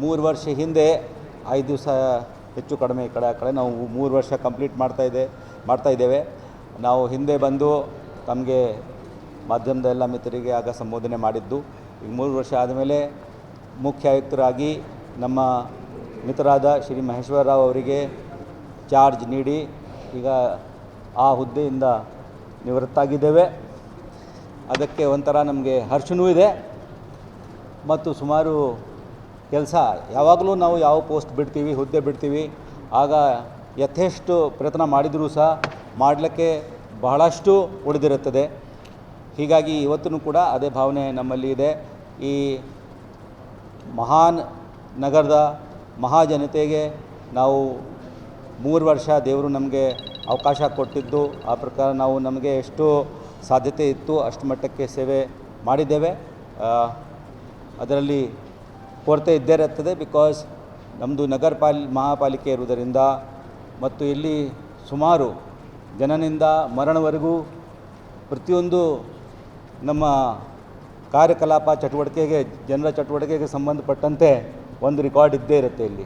3 ವರ್ಷ ಹಿಂದೆ 5 ದಿವಸ ಹೆಚ್ಚು ಕಡಿಮೆ ಈ ಕಡೆ ಆ ಕಡೆ ನಾವು 3 ವರ್ಷ ಕಂಪ್ಲೀಟ್ ಮಾಡ್ತಾ ಇದ್ದೇವೆ. ನಾವು ಹಿಂದೆ ಬಂದು ತಮಗೆ ಮಾಧ್ಯಮದ ಎಲ್ಲ ಮಿತ್ರರಿಗೆ ಆಗ ಸಂಬೋಧನೆ ಮಾಡಿದ್ದು. ಈಗ 3 ವರ್ಷ ಆದಮೇಲೆ ಮುಖ್ಯ ಆಯುಕ್ತರಾಗಿ ನಮ್ಮ ಮಿತ್ರರಾದ ಶ್ರೀ ಮಹೇಶ್ವರ ರಾವ್ ಅವರಿಗೆ ಚಾರ್ಜ್ ನೀಡಿ ಈಗ ಆ ಹುದ್ದೆಯಿಂದ ನಿವೃತ್ತಾಗಿದ್ದೇವೆ. ಅದಕ್ಕೆ ಒಂಥರ ನಮಗೆ ಹರ್ಷವೂ ಇದೆ ಮತ್ತು ಸುಮಾರು ಕೆಲಸ ಯಾವಾಗಲೂ ನಾವು ಯಾವ ಪೋಸ್ಟ್ ಬಿಡ್ತೀವಿ, ಹುದ್ದೆ ಬಿಡ್ತೀವಿ, ಆಗ ಯಥೇಷ್ಟು ಪ್ರಯತ್ನ ಮಾಡಿದರೂ ಸಹ ಮಾಡಲಿಕ್ಕೆ ಬಹಳಷ್ಟು ಉಳಿದಿರುತ್ತದೆ. ಹೀಗಾಗಿ ಇವತ್ತೂ ಕೂಡ ಅದೇ ಭಾವನೆ ನಮ್ಮಲ್ಲಿ ಇದೆ. ಈ ಮಹಾನ್ ನಗರದ ಮಹಾಜನತೆಗೆ ನಾವು 3 ವರ್ಷ ದೇವರು ನಮಗೆ ಅವಕಾಶ ಕೊಟ್ಟಿದ್ದು, ಆ ಪ್ರಕಾರ ನಾವು ನಮಗೆ ಎಷ್ಟು ಸಾಧ್ಯತೆ ಇತ್ತು ಅಷ್ಟು ಮಟ್ಟಕ್ಕೆ ಸೇವೆ ಮಾಡಿದ್ದೇವೆ. ಅದರಲ್ಲಿ ಕೊರತೆ ಇದ್ದೇ ಇರುತ್ತದೆ. ಬಿಕಾಸ್ ನಮ್ಮದು ಮಹಾಪಾಲಿಕೆ ಇರುವುದರಿಂದ ಮತ್ತು ಇಲ್ಲಿ ಸುಮಾರು ಜನನಿಂದ ಮರಣವರೆಗೂ ಪ್ರತಿಯೊಂದು ನಮ್ಮ ಕಾರ್ಯಕಲಾಪ ಚಟುವಟಿಕೆಗೆ ಜನರ ಚಟುವಟಿಕೆಗೆ ಸಂಬಂಧಪಟ್ಟಂತೆ ಒಂದು ರೆಕಾರ್ಡ್ ಇದ್ದೇ ಇರುತ್ತೆ ಇಲ್ಲಿ.